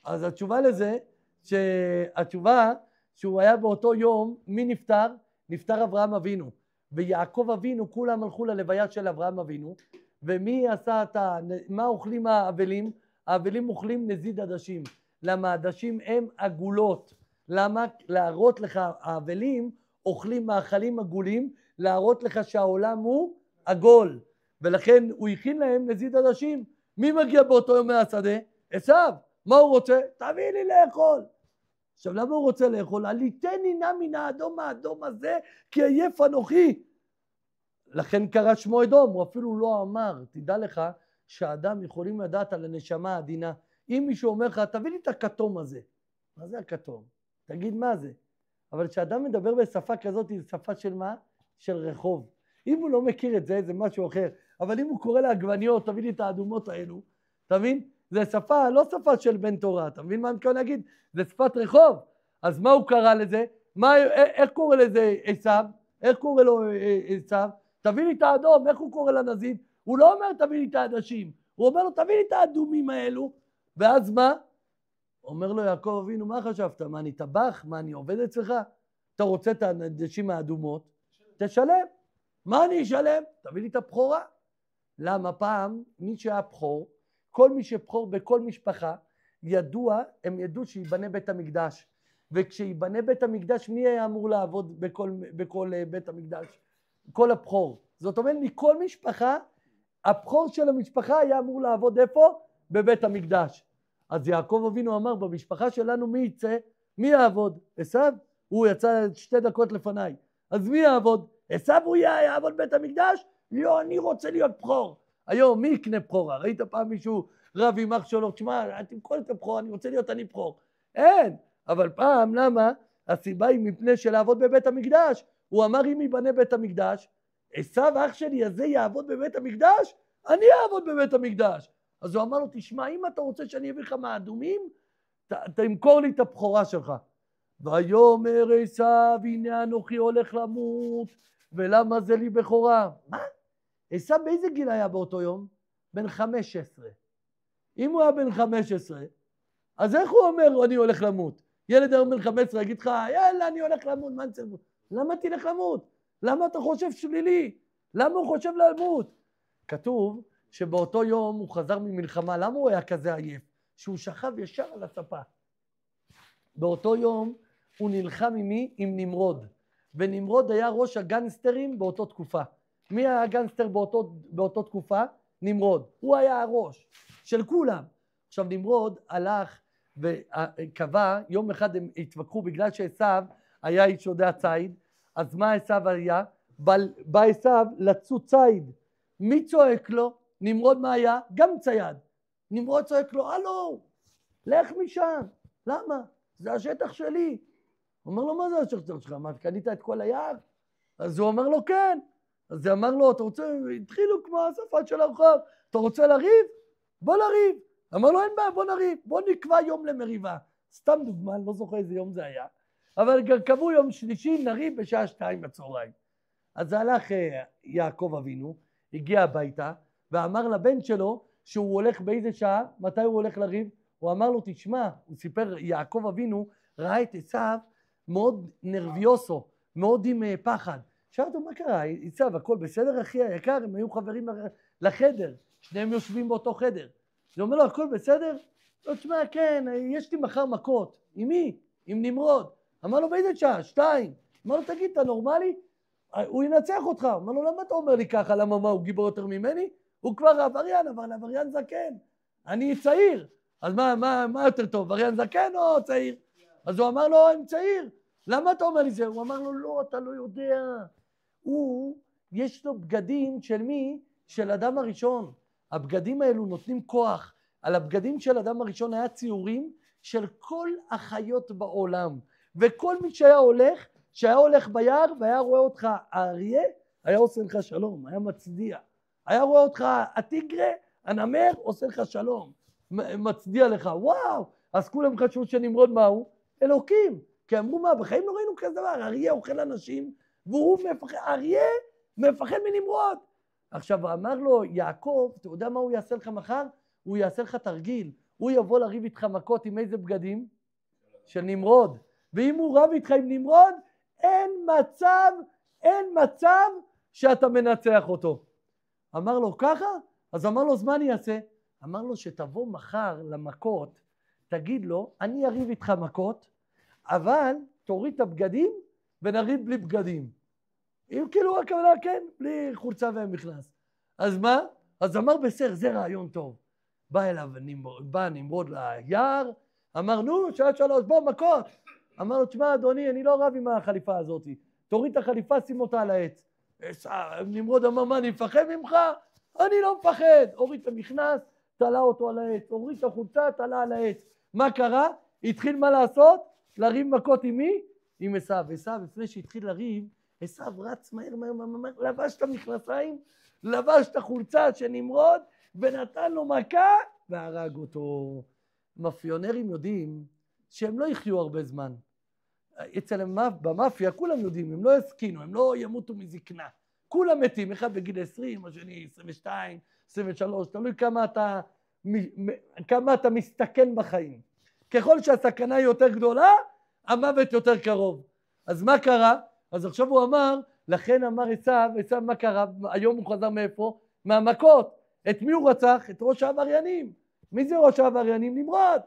אז התשובה לזה, שהתשובה שהוא היה באותו יום, מי נפטר? נפטר אברהם אבינו. ויעקב אבינו, כולם הלכו ללוויה של אברהם אבינו, ומי עשה מה אוכלים האבלים? האבלים אוכלים נזיד עדשים. למה עדשים הם עגולות. למה? להראות לך, האבלים אוכלים מאכלים עגולים, להראות לך שהעולם הוא עגול. ולכן הוא הכין להם נזיד עדשים. מי מגיע באותו יום מהשדה? עשיו. מה הוא רוצה? תביא לי לאכול. עכשיו למה הוא רוצה לאכול? עליתני נא מן האדום הזה, כי עייף אנוכי. לכן קרא שמו אדום, הוא אפילו לא אמר. תדע לך שהאדם יכולים לדעת על הנשמה העדינה. אם מישהו אומר לך, תביא לי את הכתום הזה. מה זה הכתום? תגיד מה זה. אבל כשאדם מדבר בשפה כזאת, היא שפה של מה? של רחוב. אם הוא לא מכיר את זה, זה משהו אחר. אבל אם הוא קורא לעגבניות, תביא לי את האדומות האלו. אתה מבין? זה שפה, לא שפה של בן תורה. אתה מבין מה אני מתכוון להגיד? זה שפת רחוב. אז מה הוא קרא לזה? איך קורא לזה עשיו? איך קורא לו עשיו? תביא לי את האדום. איך הוא קורא לנזיד? הוא לא אומר תביא לי את העדשים. הוא אומר לו תביא לי את האדומים האלו. ואז מה? אומר לו יעקב אבינו, מה חשבת? מה אני טבח? מה אני עובד אצלך? אתה רוצה את העדשים האדומות? תשלם. מה אני אשלם? תביא לי את הבכורה. למה? פעם מי שהיה בכור, כל מי שבכור בכל משפחה, הם ידעו שיבנה בית המקדש. וכשיבנה בית המקדש, מי היה אמור לעבוד בכל בית המקדש? כל הבכור. זאת אומרת, מכל משפחה, הבכור של המשפחה היה אמור לעבוד איפה? בבית המקדש. אז יעקב אבינו אמר, במשפחה שלנו מי יצא? מי יעבוד? עשיו? הוא יצא 2 דקות לפניי. אז מי יעבוד? עשיו הוא יעבוד בבית המקדש? לא, אני רוצה להיות בכור. היום מי יקנה בכורה? ראית פעם מישהו רב עם אח שלו, תשמע, תמכור את הבכור, אני רוצה להיות אני בכור. אין. אבל פעם, למה? הסיבה היא מפני שלעבוד בבית המקדש. הוא אמר אם ייבנה בית המקדש, עשיו אח שלי הזה יעבוד בבית המקדש? אני אעבוד בבית המקדש. אז הוא אמר לו, תשמע, אם אתה רוצה שאני אביא לך מהאדומים, תמכור לי את הבכורה שלך. ויאמר עשיו, הנה אנוכי הולך למות, ולמה זה לי בכורה? מה? עשיו באיזה גיל היה באותו יום? בן 15. אם הוא היה בן 15, אז איך הוא אומר אני הולך למות? ילד היום בן 15 יגיד לך, יאללה אני הולך למות, מה נצא? למה תלך למות? למה אתה חושב שלילי? למה הוא חושב למות? כתוב שבאותו יום הוא חזר ממלחמה. למה הוא היה כזה עייף? שהוא שכב ישר על הספה. באותו יום הוא נלחם עם מי? עם נמרוד. ונמרוד היה ראש הגנסטרים באותו תקופה. מי היה הגנסטר באותו תקופה? נמרוד. הוא היה הראש של כולם. עכשיו נמרוד הלך וקבע, יום אחד הם התווכחו בגלל שעשיו היה איש יודע ציד. אז מה עשיו היה? בא עשיו לצוד ציד. מי צועק לו? נמרוד מה היה? גם צייד. נמרוד צועק לו, הלו, לך משם. למה? זה השטח שלי. הוא אומר לו, מה זה השטח שלך? מה, קנית את כל היער? אז הוא אומר לו, כן. אז זה אמר לו, אתה רוצה, התחילו כמו השפה של הרחוב, אתה רוצה לריב? בוא נריב. אמר לו, אין בעיה, בוא נריב, בוא נקבע יום למריבה. סתם דוגמה, אני לא זוכר איזה יום זה היה, אבל קבעו יום שלישי, נריב בשעה 2 בצהריים. אז הלך יעקב אבינו, הגיע הביתה, ואמר לבן שלו שהוא הולך באיזה שעה, מתי הוא הולך לריב? הוא אמר לו, תשמע, הוא סיפר, יעקב אבינו ראה את עשיו מאוד נרביוסו, מאוד עם פחד. שאל אותו, מה קרה? עשיו, הכל בסדר אחי היקר? הם היו חברים לחדר, שניהם יושבים באותו חדר. הוא אומר לו, הכל בסדר? לא, תשמע, כן, יש לי מחר מכות. עם מי? עם נמרוד. אמר לו, באיזה שעה? 2. אמר לו, תגיד, אתה נורמלי? הוא ינצח אותך. אמר לו, למה אתה אומר לי ככה? למה מה, הוא גיבור יותר ממני? הוא כבר עבריין, אבל עבריין זקן. אני צעיר. אז מה יותר טוב, עבריין זקן או צעיר? אז הוא אמר לו, אני צעיר. למה אתה אומר לי זה? הוא אמר לו, לא, אתה לא יודע. יש לו בגדים של מי? של אדם הראשון. הבגדים האלו נותנים כוח. על הבגדים של אדם הראשון היה ציורים של כל החיות בעולם. וכל מי שהיה הולך ביער והיה רואה אותך האריה, היה עושה לך שלום, היה מצדיע. היה רואה אותך הטיגרה, הנמר, עושה לך שלום. מצדיע לך, וואו. אז כולם חשבו שנמרוד מהו? אלוקים. כי אמרו מה, בחיים לא ראינו כזה דבר, אריה אוכל אנשים, והוא מפחד, אריה מפחד מנמרוד. עכשיו אמר לו יעקב, אתה יודע מה הוא יעשה לך מחר? הוא יעשה לך תרגיל, הוא יבוא לריב איתך מכות עם איזה בגדים? של נמרוד. ואם הוא רב איתך עם נמרוד, אין מצב שאתה מנצח אותו. אמר לו ככה? אז אמר לו, אז מה אני אעשה? אמר לו שתבוא מחר למכות, תגיד לו, אני אריב איתך מכות, אבל תוריד את הבגדים ונריב בלי בגדים. אם כאילו הכוונה כן, בלי חולצה ומכנס. אז מה? אז אמר בסדר, זה רעיון טוב. בא נמרוד ליער, אמר נו, שעה 3, בוא מכות. אמר לו, תשמע אדוני, אני לא רב עם החליפה הזאת. תוריד את החליפה, שים אותה על העץ. נמרוד אמר, מה, אני מפחד ממך? אני לא מפחד. הוריד את המכנס, תלה אותו על העץ. הוריד את החולצה, תלה על העץ. מה קרה? התחיל מה לעשות? לריב מכות עם מי? עם עשיו. עשיו, לפני שהתחיל לריב, עשיו רץ מהר, לבש את המכנסיים, לבש את החולצה של נמרוד, ונתן לו מכה, והרג אותו. מאפיונרים יודעים שהם לא יחיו הרבה זמן. במאפיה כולם יודעים, הם לא יסכינו, הם לא ימותו מזקנה. כולם מתים, אחד בגיל 20, השני 22, 23, תלוי כמה אתה מסתכן בחיים. ככל שהסכנה היא יותר גדולה, המוות יותר קרוב. אז מה קרה? אז עכשיו הוא אמר, לכן אמר עשיו מה קרה? היום הוא חזר מאיפה? מהמכות. את מי הוא רצח? את ראש העבריינים. מי זה ראש העבריינים? נמרוד.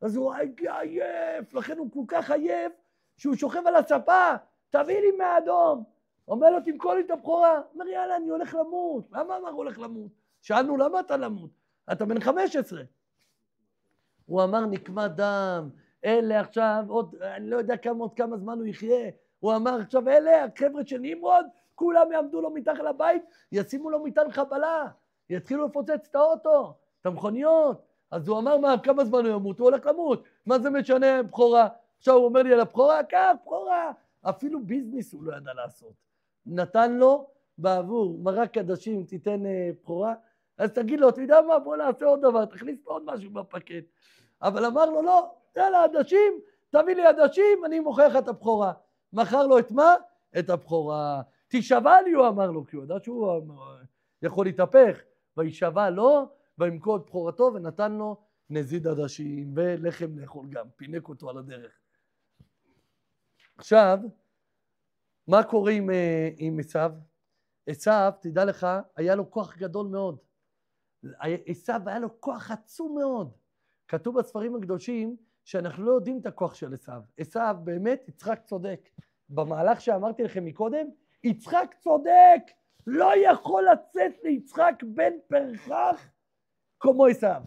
אז הוא עייף, לכן הוא כל כך עייף, שהוא שוכב על הספה, תביא לי מהאדום. אומר לו, תמכור לי את הבכורה. אומר, יאללה, אני הולך למות. למה אמר הולך למות? שאלנו, למה אתה למות? אתה בן 15. הוא אמר, נקמת דם. אלה עכשיו, אני לא יודע עוד כמה זמן הוא יחיה. הוא אמר, עכשיו אלה, החבר'ה של נמרוד, כולם יעמדו לו מתחת לבית, ישימו לו מטען חבלה, יתחילו לפוצץ את האוטו, את המכוניות. אז הוא אמר, מה, כמה זמן הוא ימות? הוא הולך למות. מה זה משנה בכורה? עכשיו הוא אומר לי על הבכורה, כך, בכורה. אפילו ביזנס הוא לא ידע לעשות. נתן לו בעבור מרק קדשים, תיתן בכורה, אז תגיד לו, אתה יודע מה, בוא נעשה עוד דבר, תכניס פה עוד משהו בפקט. אבל אמר לו, לא, יאללה, עדשים, תביא לי עדשים, אני מוכר לך את הבכורה. מכר לו את מה? את הבכורה. תשבע לי, הוא אמר לו, כי הוא ידע שהוא יכול להתהפך. וישבע לו, וימכור את בכורתו, ונתן לו נזיד עדשים ולחם לאכול גם, פינק אותו על הדרך. עכשיו, מה קורה עם עשיו? עשיו, תדע לך, היה לו כוח גדול מאוד. עשיו היה לו כוח עצום מאוד. כתוב בספרים הקדושים שאנחנו לא יודעים את הכוח של עשיו. עשיו באמת, יצחק צודק. במהלך שאמרתי לכם מקודם, יצחק צודק, לא יכול לצאת ליצחק בן פרחח כמו עשיו.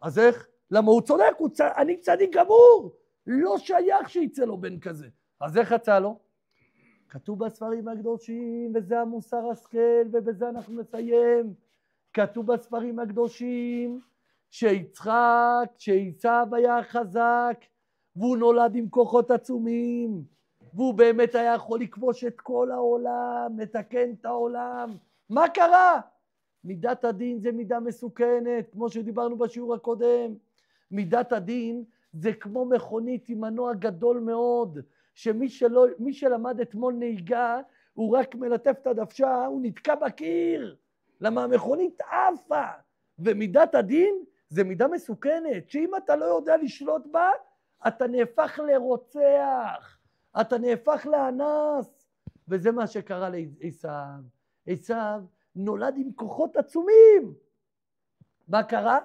אז איך? למה הוא צודק? אני צדיק גמור, לא שייך שיצא לו בן כזה. אז איך יצא לו? כתוב בספרים הקדושים, וזה המוסר השכל, ובזה אנחנו נסיים. כתוב בספרים הקדושים, שעשיו היה חזק, והוא נולד עם כוחות עצומים. והוא באמת היה יכול לכבוש את כל העולם, לתקן את העולם. מה קרה? מידת הדין זה מידה מסוכנת, כמו שדיברנו בשיעור הקודם. מידת הדין זה כמו מכונית עם מנוע גדול מאוד, מי שלמד אתמול נהיגה, הוא רק מלטף את הדוושה, הוא נתקע בקיר. למה המכונית עפה? ומידת הדין זה מידה מסוכנת, שאם אתה לא יודע לשלוט בה, אתה נהפך לרוצח, אתה נהפך לאנס. וזה מה שקרה לעשיו. עשיו נולד עם כוחות עצומים. מה קרה?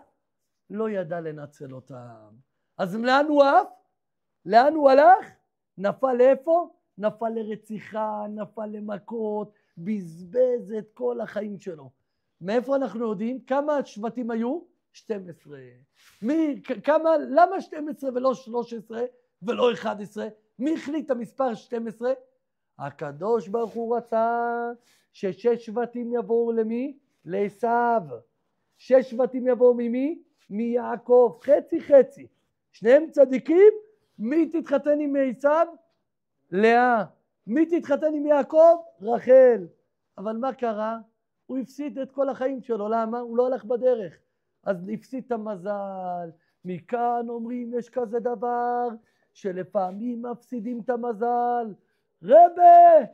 לא ידע לנצל אותם. אז לאן הוא עף? לאן הוא הלך? נפל לאיפה? נפל לרציחה, נפל למכות, בזבז את כל החיים שלו. מאיפה אנחנו יודעים? כמה שבטים היו? 12. למה 12 ולא 13 ולא 11? מי החליט המספר 12? הקדוש ברוך הוא רצה ששש שבטים יבואו למי? לעשיו. 6 שבטים יבואו ממי? מיעקב. חצי חצי. שניהם צדיקים. מי תתחתן עם עשיו? לאה. מי תתחתן עם יעקב? רחל. אבל מה קרה? הוא הפסיד את כל החיים שלו. למה? הוא לא הלך בדרך. אז הפסיד את המזל. מכאן אומרים יש כזה דבר שלפעמים מפסידים את המזל. רבה,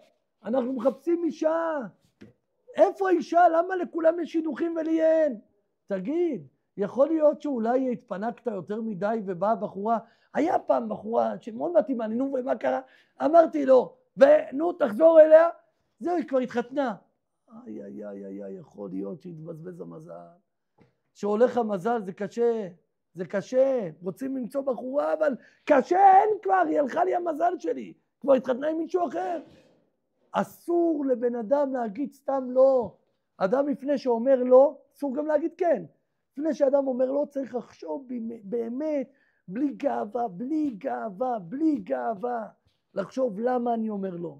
אנחנו מחפשים אישה. איפה האישה? למה לכולם יש שידוכים ולי אין? תגיד, יכול להיות שאולי התפנקת יותר מדי ובאה בחורה, היה פעם בחורה שמאוד מתאימה לי, נו ומה קרה? אמרתי לו, ונו תחזור אליה, זהו, היא כבר התחתנה. יכול להיות שהתבזבז המזל. שהולך המזל זה קשה, זה קשה, רוצים למצוא בחורה אבל קשה, אין כבר, היא הלכה לי המזל שלי, כבר התחתנה עם מישהו אחר. אסור לבן אדם להגיד סתם לא. אדם לפני שאומר לא, אסור גם להגיד כן. לפני שאדם אומר לא, צריך לחשוב באמת, בלי גאווה, בלי גאווה, בלי גאווה. לחשוב למה אני אומר לא,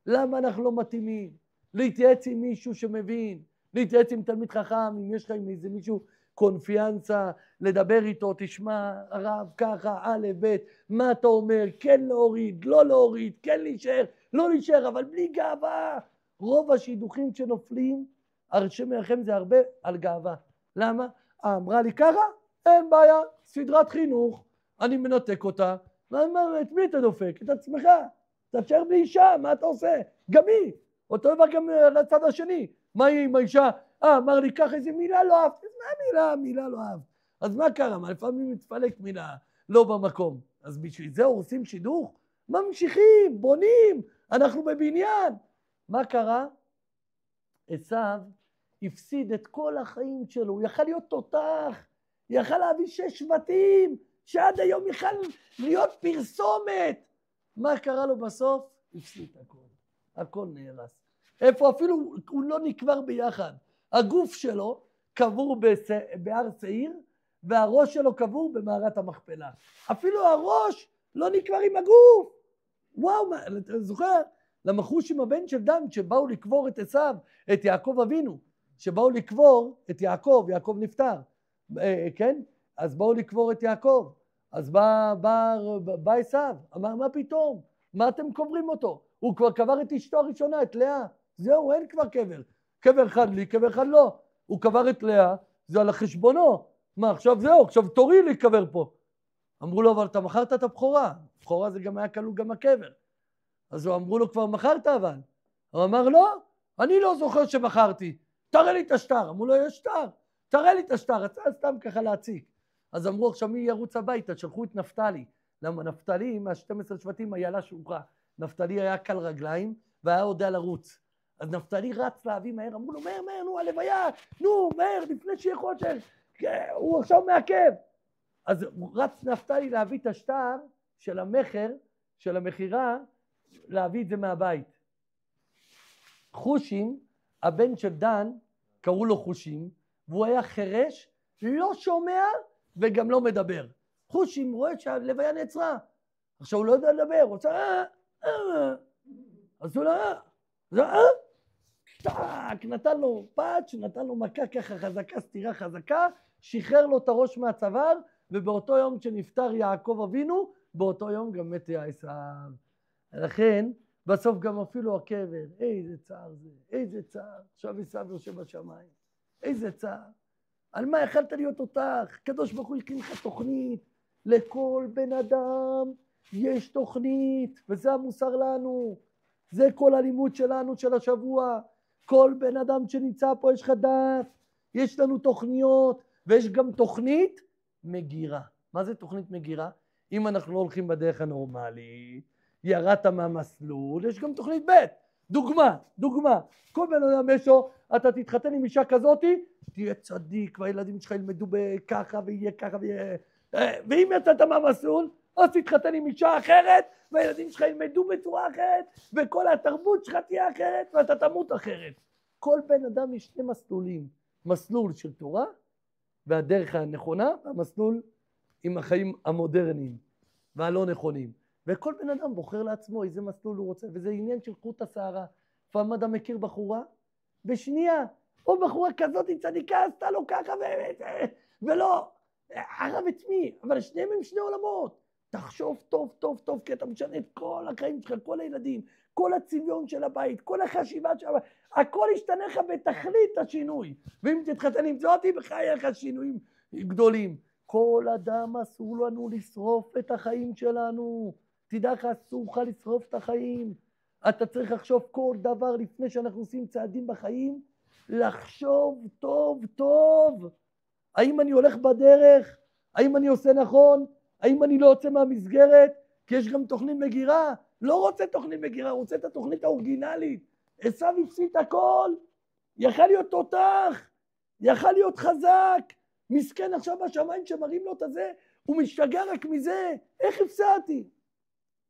למה אנחנו לא מתאימים. להתייעץ עם מישהו שמבין, להתייעץ עם תלמיד חכם, אם יש לך עם איזה מישהו קונפיאנסה, לדבר איתו, תשמע הרב ככה, א' ב', מה אתה אומר, כן להוריד, לא להוריד, כן להישאר, לא להישאר, אבל בלי גאווה. רוב השידוכים שנופלים, השם מרחם זה הרבה על גאווה. למה? אמרה לי ככה, אין בעיה, סדרת חינוך, אני מנתק אותה. את מי אתה דופק? את עצמך. אתה תשאר בלי אישה, מה אתה עושה? גם היא. אותו דבר גם לצד השני. מה יהיה עם האישה? אמר לי ככה, איזה מילה לא אהבת. מה מילה לא אהבת? אז מה קרה? מה לפעמים מתפלק מילה לא במקום. אז בשביל זה עושים שידוך? ממשיכים, בונים, אנחנו בבניין. מה קרה? עשיו הפסיד את כל החיים שלו, הוא יכל להיות תותח, יכל להביא 6 שבטים, שעד היום יכל להיות פרסומת. מה קרה לו בסוף? הפסיד הכל, הכל נהרס. איפה אפילו הוא לא נקבר ביחד. הגוף שלו קבור בהר שעיר, והראש שלו קבור במערת המכפלה. אפילו הראש לא נקבר עם הגוף. וואו, אתה זוכר? למחוש עם הבן של דן, שבאו לקבור את עשיו, את יעקב אבינו, שבאו לקבור את יעקב, יעקב נפטר, כן? אז באו לקבור את יעקב. אז בא עשיו, אמר מה פתאום? מה אתם קוברים אותו? הוא כבר קבר את אשתו הראשונה, את לאה. זהו, אין כבר קבר. קבר אחד לי, קבר אחד לא. הוא קבר את לאה, זה על החשבונו. מה, עכשיו זהו, עכשיו תורי להיקבר פה. אמרו לו, אבל אתה מכרת את הבכורה. הבכורה זה גם היה כלול גם הקבר. אז אמרו לו, כבר מכרת אבל. הוא אמר, לא, אני לא זוכר שמכרתי. תראה לי את השטר. אמרו לו, יש שטר. תראה לי את השטר. אתה סתם ככה להציג. אז אמרו, עכשיו מי ירוץ הביתה? שלחו את נפתלי. למה נפתלי, מה-12 שבטים היה לה שוחה. נפתלי היה קל רגליים, והיה יודע לרוץ. אז נפתלי רץ להביא מהר, אמרו לו, מהר, נו, הלוויה, נו, מהר, לפני שיהיה חושר, הוא עכשיו מעכב. אז רץ נפתלי להביא את השטר של המחר, של המחירה, להביא את זה מהבית. חושים, הבן של דן, קראו לו חושים, והוא היה חרש, לא שומע וגם לא מדבר. חושים רואה שהלוויה נעצרה. עכשיו הוא לא יודע לדבר, הוא עושה אז הוא לא שטק, נתן לו פאץ', נתן לו מכה ככה חזקה, סתירה חזקה, שחרר לו את הראש מהצוואר, ובאותו יום שנפטר יעקב אבינו, באותו יום גם מת עשיו. לכן, בסוף גם אפילו הקבר, איזה צער זה, איזה צער. עכשיו עשיו יושב בשמיים, איזה צער. על מה יכלת להיות אותך? קדוש ברוך הוא הכין לך תוכנית. לכל בן אדם יש תוכנית, וזה המוסר לנו. זה כל הלימוד שלנו של השבוע. כל בן אדם שנמצא פה יש לך דעת, יש לנו תוכניות, ויש גם תוכנית מגירה. מה זה תוכנית מגירה? אם אנחנו לא הולכים בדרך הנורמלית, ירדת מהמסלול, יש גם תוכנית ב'. דוגמה. כל בן אדם יש לו, אתה תתחתן עם אישה כזאתי, תהיה צדיק, והילדים שלך ילמדו בככה, ויהיה ככה, ואם יצאת מהמסלול, אז תתחתן עם אישה אחרת, והילדים שלך ילמדו בצורה אחרת, וכל התרבות שלך תהיה אחרת, ואתה תמות אחרת. כל בן אדם יש שני מסלולים, מסלול של תורה, והדרך הנכונה, והמסלול עם החיים המודרניים, והלא נכונים. וכל בן אדם בוחר לעצמו איזה מסלול הוא רוצה, וזה עניין של חוט השערה. פעם אדם מכיר בחורה, בשנייה, או בחורה כזאת צדיקה, עשתה לו ככה, ולא, הרב את מי, אבל שניהם הם שני עולמות. תחשוב טוב, כי אתה משנה את כל החיים שלך, כל הילדים, כל הצביון של הבית, כל החשיבה של הבית, הכל ישתנה לך בתכלית השינוי. ואם תתחתן עם זאתי, בחיי לך שינויים גדולים. כל אדם אסור לנו לשרוף את החיים שלנו. תדע לך, אסור לך לשרוף את החיים. אתה צריך לחשוב כל דבר לפני שאנחנו עושים צעדים בחיים, לחשוב טוב. האם אני הולך בדרך? האם אני עושה נכון? האם אני לא יוצא מהמסגרת? כי יש גם תוכנית מגירה. לא רוצה תוכנית מגירה, רוצה את התוכנית האורגינלית. עשיו הפסיד הכל. יכל להיות תותח, יכל להיות חזק. מסכן עכשיו בשמיים שמראים לו את הזה, הוא משתגע רק מזה. איך הפסדתי?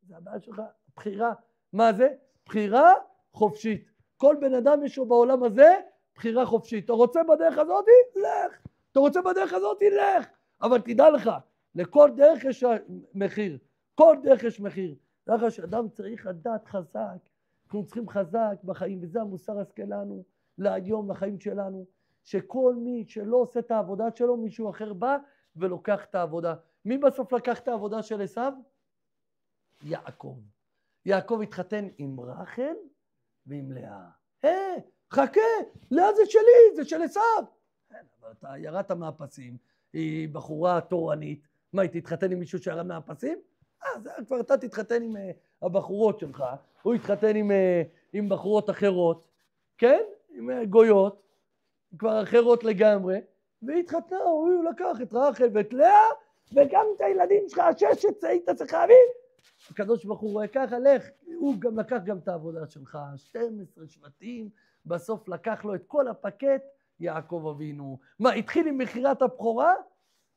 זה הבעיה שלך, בחירה. מה זה? בחירה חופשית. כל בן אדם יש לו בעולם הזה בחירה חופשית. אתה רוצה בדרך הזאת? לך. אתה רוצה בדרך הזאת? לך. אבל תדע לך, לכל דרך יש מחיר. כל דרך יש מחיר. דרך שאדם צריך לדעת חזק. אנחנו צריכים חזק בחיים, וזה המוסר השכלנו להיום, לחיים שלנו. שכל מי שלא עושה את העבודה שלו, מישהו אחר בא ולוקח את העבודה. מי בסוף לקח את העבודה של עשיו? יעקב. יעקב התחתן עם רחל ועם לאה. חכה, לאה זה שלי, זה של עשיו. אבל אתה ירדת מהפסים, היא בחורה תורנית. מה, היא תתחתן עם מישהו שירד מהפסים? אז כבר אתה תתחתן עם הבחורות שלך, הוא יתחתן עם בחורות אחרות, כן? עם גויות, כבר אחרות לגמרי, והיא התחתנה, הוא לקח את רחל ואת לאה, וגם את הילדים שלך, הששת, היית צריך להביא. הקדוש ברוך הוא רואה ככה, לך, הוא גם לקח גם את העבודה שלך, 12 שבטים, בסוף לקח לו את כל הפקט, יעקב אבינו. מה, התחיל עם מחירת הבכורה,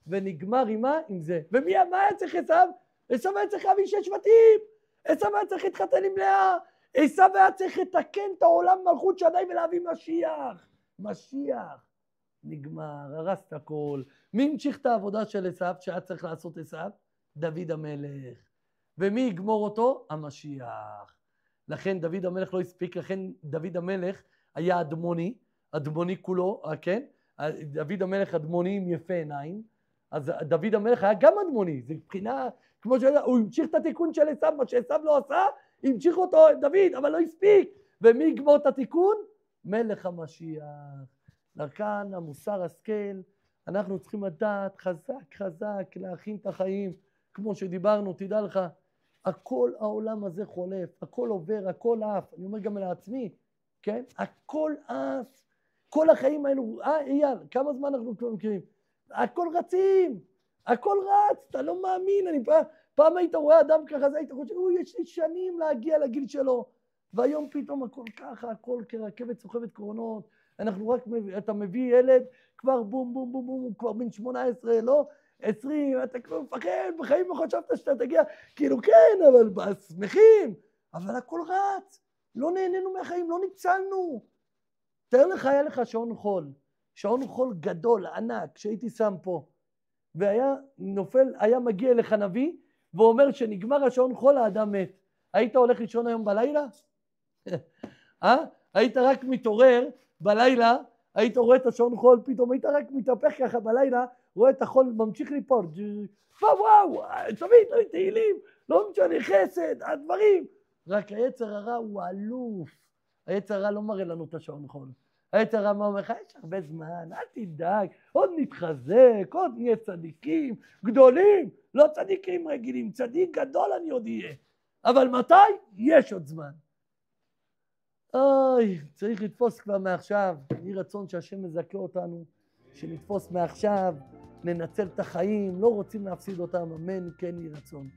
ונגמר עם מה? עם זה. מה היה צריך עשיו? עשיו היה צריך להביא 6 שבטים, עשיו היה צריך להתחתן עם לאה, עשיו היה צריך לתקן את העולם מלכות שדי ולהביא משיח. נגמר, הרס את הכל. מי המשיך את העבודה של עשיו, שהיה צריך לעשות עשיו? דוד המלך. ומי יגמור אותו? המשיח. לכן דוד המלך לא הספיק, לכן דוד המלך היה אדמוני כולו, כן? דוד המלך אדמוני עם יפה עיניים, אז דוד המלך היה גם אדמוני, זה מבחינה, כמו שהוא המשיך את התיקון של עשיו, מה שעשיו לא עשה, המשיך אותו דוד, אבל לא הספיק. ומי יגמור את התיקון? מלך המשיח. לכאן המוסר השכל, אנחנו צריכים לדעת חזק, להכין את החיים, כמו שדיברנו, תדע לך, הכל העולם הזה חולף, הכל עובר, הכל עף, אני אומר גם לעצמי, כן? הכל עף, כל החיים האלו, אייל, כמה זמן אנחנו כבר מכירים? הכל רצים, הכל רץ, אתה לא מאמין, פעם היית רואה אדם ככה, היית חושב, יש לי שנים להגיע לגיל שלו, והיום פתאום הכל ככה, הכל כרכבת סוחבת קרונות, אנחנו רק, אתה מביא ילד, כבר בום, כבר בן 18, לא? 20, אתה כבר מפחד, בחיים לא חשבת שאתה תגיע, כאילו כן, אבל שמחים, אבל הכל רץ, לא נהנינו מהחיים, לא ניצלנו. תאר לך, היה לך שעון חול גדול, ענק, שהייתי שם פה, והיה נופל, היה מגיע אליך נביא, ואומר שנגמר השעון חול, האדם מת. היית הולך לישון היום בלילה? היית רק מתעורר בלילה, היית רואה את השעון חול, פתאום היית רק מתהפך ככה בלילה, רואה את החול ממשיך ליפול, וואו, תמיד, תהילים, לא משנה, חסד, הדברים, רק היצר הרע הוא אלוף. היצר הרע לא מראה לנו את השעון חול. היצר הרע אומר לך, יש הרבה זמן, אל תדאג, עוד נתחזק, עוד נהיה צדיקים גדולים, לא צדיקים רגילים, צדיק גדול אני עוד אהיה. אבל מתי? יש עוד זמן. אוי, צריך לתפוס כבר מעכשיו. יהי רצון שהשם מזכה אותנו, שנתפוס מעכשיו, ננצל את החיים, לא רוצים להפסיד אותם, אמן, כן יהי רצון.